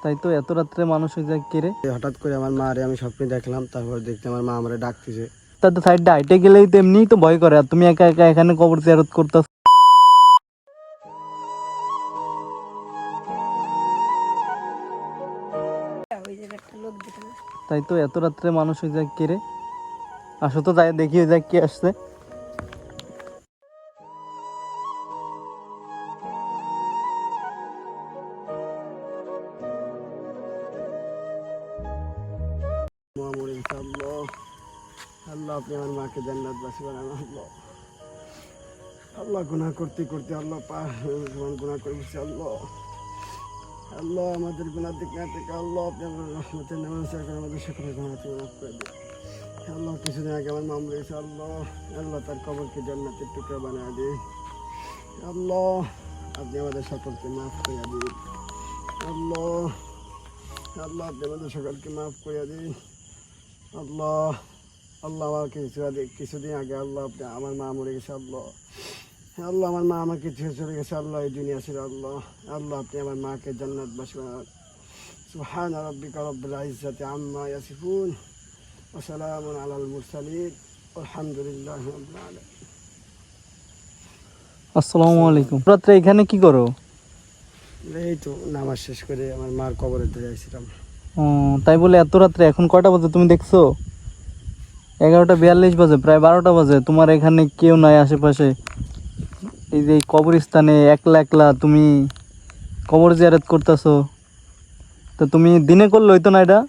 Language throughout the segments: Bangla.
তাই তো এত রাত্রে মানুষ হয়ে যায় কে রে? হঠাৎ করে আমার মা রে আমি স্বপ্নে দেখলাম, তারপর দেখতে আমার মা আমারে ডাকতেছে। তার তো সাইডে হাইটে গেলেই তো এমনিই তো ভয় করে, আর তুমি একা একা এখানে কবর জিয়ারত করতেছ। তাই তো এত রাত্রে মানুষ হয়ে যায় কে রে? আসো তো যাই দেখি ওই যায় কে আসছে। আল্লাহ আল্লাহ আপনি আমার মাকে জান্নাতবাসী বানান। আল্লাহ আল্লাহ গুনাহ করতে করতে আল্লাহ গুনাহ করে বসে। আল্লাহ আল্লাহ আমাদের গুনাহ থেকে আল্লাহ আপনি আমার রহমতের নামে করে আমাদের সকলের গুনাহ থেকে মাফ করে দিন। আল্লাহ কিছুদিন আগে আমার মামলা হয়েছে। আল্লাহ আল্লাহ তার কবরকে জান্নাতের টুকরা বানিয়ে দিন। আল্লাহ আপনি আমাদের সকলকে মাফ করে দিন। আল্লাহ আল্লাহ আপনি আমাদের সকলকে মাফ করে দিন। আল্লাহ আল্লাহ আমাকে কিছুদিন আগে আল্লাহ আপনি আমার মা মরে গেছে। আল্লাহ আল্লাহ আমার মা আমাকে ছেড়ে চলে গেছে। আল্লাহ এই দুনিয়া ছিল। আল্লাহ আল্লাহ আপনি আমার মাকে জান্নাতবাসী বানান। সুবহান রাব্বিকা রব্বিল ইজ্জাতি আম্মা ইয়াসিফুন ওয়া সালামুন আলাল মুরসালিন আলহামদুলিল্লাহি রাব্বিল আলামিন। আসসালামু আলাইকুম। রাত্রে এখানে কি করো? এই তো নামাজ শেষ করে আমার মার কবরে ধরে আসছিলাম। তাই বলে এত রাত্রে, এখন কয়টা বাজে তুমি দেখছো? 11:42 বাজে, প্রায় 12টা বাজে। তোমার এখানে কেউ নাই আশেপাশে, এই যে কবরস্থানে একলা একলা তুমি কবর জিয়ারত করতেছো। তো তুমি দিনে করলে হইতো না এটা?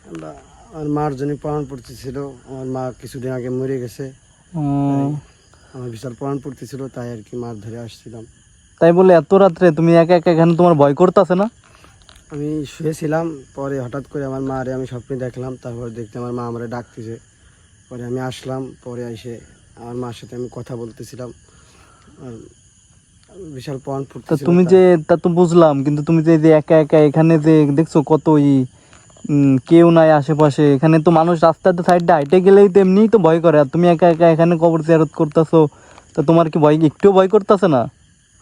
আল্লাহ আমার মার জন্য প্রাণ পড়তেছিল। আমার মা কিছুদিন আগে মরে গেছে। আমার বিশাল প্রাণ পড়তেছিল, তাই আর কি মার ধরে আসছিলাম। তাই বলে এত রাত্রে তুমি একা একা এখানে, তোমার ভয় করতেছে না? আমি শুয়েছিলাম, পরে হঠাৎ করে আমার মা রে আমি স্বপ্নে দেখলাম, তারপর দেখতে আমার মা আমারে ডাকতেছে। পরে আমি আসলাম, পরে এসে আমার মার সাথে আমি কথা বলতেছিলাম। আর বিশাল প্রাণ তা পড়তেছিল। তুমি যে, তা তো বুঝলাম, কিন্তু তুমি যে যে একা একা এখানে যে দেখছো কত কেউ নাই আশেপাশে, এখানে তো মানুষ রাস্তাতে সাইডে হাইটে গেলেই তো এমনিই তো ভয় করে, আর তুমি একা একা এখানে কবর জিয়ারত করতেছো। তা তোমার কি ভয়, একটুও ভয় করতেছে না?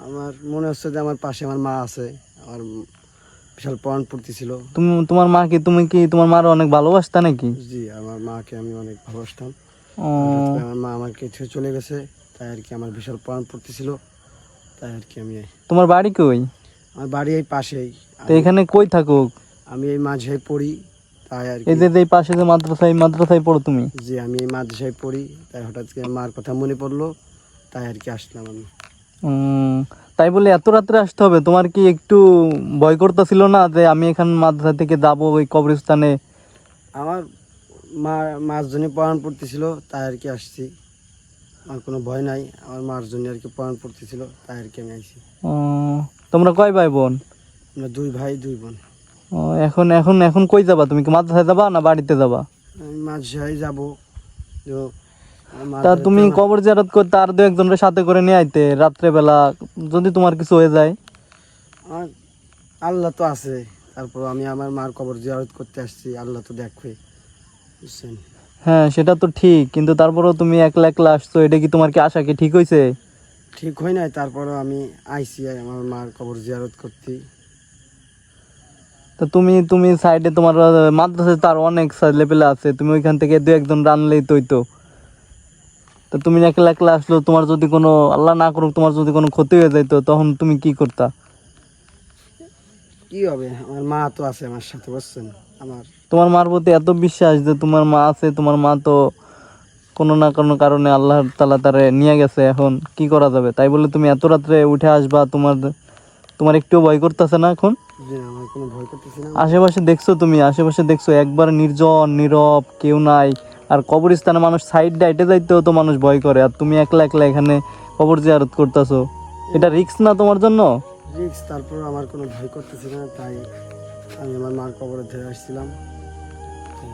আমার মনে হচ্ছে যে আমার পাশে আমার মা আছে। আমার বিশাল প্রাণ পড়তেছিল। তোমার মা কি, তুমি কি তোমার মার অনেক ভালোবাসতা নাকি? জি, আমার মাকে আমি অনেক ভালোবাসতাম। ও, আমার মা আমাকে ছেড়ে চলে গেছে, তাই আর কি আমার বিশাল প্রাণ পড়তেছিল। তাই আর কি আমি তোমার বাড়ি কই? আমার বাড়ি এই পাশেই। তো এখানে কই থাকুক? আমি এই মাঝে পড়ি, তাই আর এই কি। যে এই পাশে যে মাদ্রাসায়, মাদ্রাসায় পড়ো তুমি? জি, আমি এই মাদ্রাসায় পড়ি, তাই হঠাৎ করে মার কথা মনে পড়লো, তাই আর কি আসলাম আমি। তাই বলে এত রাত্রে আসতে হবে? তোমার কি একটু ভয় করতেছিল না যে আমি এখান মাদ্রাসা থেকে যাবো ওই কবরস্থানে? আমার মার জন্য প্রাণ পড়তেছিল, তাই আর কি আসছি। আমার কোনো ভয় নাই, আমার মার জন্য আর কি প্রাণ পড়তেছিল, তাই আর কি আমি আসছি। তোমরা কয় ভাই বোন? আমরা 2 ভাই 2 বোন। এখন এখন এখন কই যাবা? তুমি কি মাদ্রাসায় যাবা না বাড়িতে যাবা? আমি মাঝে যাবো। তো তা তুমি কবর জিয়ারত করতে আর 2-1জনের সাথে করে নিয়ে আইতে রাত্রে বেলা, যদি তোমার কিছু হয়ে যায়। আমার আল্লাহ তো আছে, তারপর আমি আমার মার কবর জিয়ারত করতে আসছি, আল্লাহ তো দেখবে, বুঝছেন? হ্যাঁ সেটা তো ঠিক, কিন্তু তারপরেও তুমি একলা একলা আসছো, এটা কি তোমার কি আশা কি ঠিক হয়েছে? ঠিক হয় নাই, তারপরও আমি আইছি আমার মার কবর জিয়ারত করতে। তা তুমি তুমি সাইডে তোমার মাদ্রাসায় তো আর অনেক ছেলেপেলে আছে, তুমি ওইখান থেকে 2-1জন রানলেই তো হইতো। তা তুমি একলা একলা আসলো, তোমার যদি কোনো, আল্লাহ না করুক, তোমার যদি কোনো ক্ষতি হয়ে যাইতো, তখন তুমি কি করতা? কি হবে, আমার মা তো আছে আমার সাথে, বুঝছেন? আমার তোমার মার প্রতি এত বিশ্বাস যে তোমার মা আছে, তোমার মা তো কোনো না কোনো কারণে আল্লাহ তাআলা তারে নিয়ে গেছে, এখন কি করা যাবে? তাই বলে তুমি এত রাত্রে উঠে আসবা, তোমার তোমার একটু ভয় করতেছে না এখন? যে আমার কোনো ভয় করতেছি না। আশেপাশে দেখছো তুমি, আশেপাশে দেখছো একবার নির্জন নীরব, কেউ নাই। আর কবরস্থানে মানুষ সাইড ডাইটে যাইতেও তো মানুষ ভয় করে, আর তুমি একলা একলা এখানে কবর জিয়ারত করতেছো। এটা রিস্ক না তোমার জন্য? রিক্স, তারপর আমার কোনো ভয় করতেছি না, তাই আমি আমার মার কবরে ধরে আসছিলাম।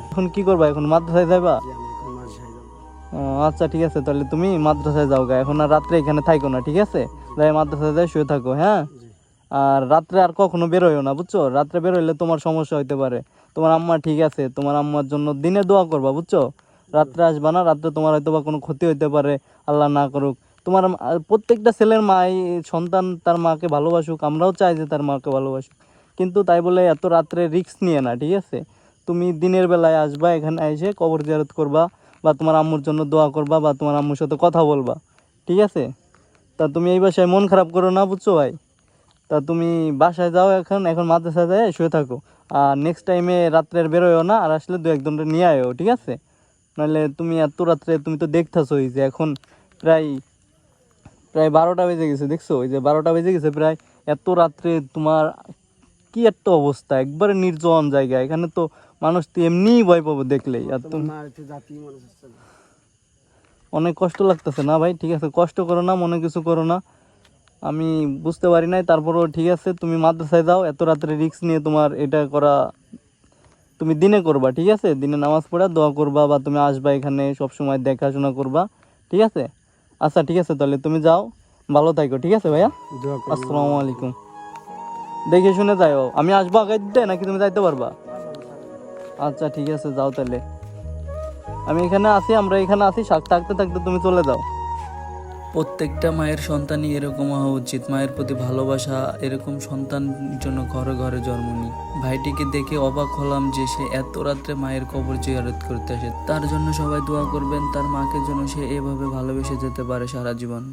এখন কি করবা? এখন মাদ্রাসায় যাবা? যে আমি এখন মাঝে যাবো। আচ্ছা ঠিক আছে, তাহলে তুমি মাদ্রাসায় যাও গা, এখন আর রাত্রে এখানে থাইকো না, ঠিক আছে? যাই মাদ্রাসায় যাই শুয়ে থাকো, হ্যাঁ? জি আর রাত্রে আর কখনো বেরোয়ও না, বুঝছো? রাত্রে বেরোইলে তোমার সমস্যা হইতে পারে। তোমার আম্মা ঠিক আছে, তোমার আম্মার জন্য দিনে দোয়া করবা, বুঝছো? রাত্রে আসবা না, রাত্রে তোমার হয়তো বা কোনো ক্ষতি হইতে পারে, আল্লাহ না করুক। তোমার প্রত্যেকটা ছেলের মাই, সন্তান তার মাকে ভালোবাসুক, আমরাও চাই যে তার মাকে ভালোবাসুক, কিন্তু তাই বলে এত রাত্রে রিস্ক নিয়ে না, ঠিক আছে? তুমি দিনের বেলায় আসবা, এখানে এসে কবর জিয়ারত করবা, বা তোমার আম্মুর জন্য দোয়া করবা, বা তোমার আম্মুর সাথে কথা বলবা, ঠিক আছে? তা তুমি এই বাসায় মন খারাপ করো না, বুঝছো ভাই? তা তুমি বাসায় যাও, এখন মাদ্রাসায় যায় শুয়ে থাকো। আর নেক্সট টাইমে রাত্রের বেরোয়ও না, আর আসলে দু একজনটা নিয়ে আয়ো, ঠিক আছে? নাহলে তুমি এত রাত্রে, তুমি তো দেখতেছোই যে এখন প্রায় প্রায় 12টা বেজে গেছে, দেখছো? ওই যে 12টা বেজে গেছে প্রায়। এত রাত্রে তোমার কি একটা অবস্থা, একবারে নির্জন জায়গা, এখানে তো মানুষ তো এমনিই ভয় পাবো দেখলেই। আর তোমার তুমি মা একটু জাতি মনে হচ্ছে না। অনেক কষ্ট লাগতেছে না ভাই? ঠিক আছে, কষ্ট করো না, মনে কিছু করো না, আমি বুঝতে পারি নাই, তারপরও ঠিক আছে, তুমি মাদ্রাসায় যাও। এত রাত্রে রিস্ক নিয়ে তোমার এটা করা, তুমি দিনে করবা, ঠিক আছে? দিনে নামাজ পড়া দোয়া করবা, বা তুমি আসবা এখানে সব সময় দেখাশোনা করবা, ঠিক আছে? আচ্ছা ঠিক আছে, তাহলে তুমি যাও, ভালো থাকো, ঠিক আছে ভাইয়া? দোয়া করো। আসসালামু আলাইকুম। দেখে শুনে যাও, আমি আসবো আগে দিতে নাকি তুমি যাইতে পারবা? আচ্ছা ঠিক আছে, যাও তাহলে। আমি এখানে আছি, আমরা এখানে আছি, থাকতে থাকতে তুমি চলে যাও। প্রত্যেকটা মায়ের সন্তানই এরকম হওয়া উচিত, মায়ের প্রতি ভালোবাসা, এরকম সন্তান জন্য ঘরে ঘরে জন্ম নিই। ভাইটিকে দেখে অবাক হলাম যে সে এত রাত্রে মায়ের কবর জিয়ারত করতে আসে। তার জন্য সবাই দোয়া করবেন, তার মাকে যেন সে এভাবে ভালোবেসে যেতে পারে সারা জীবন।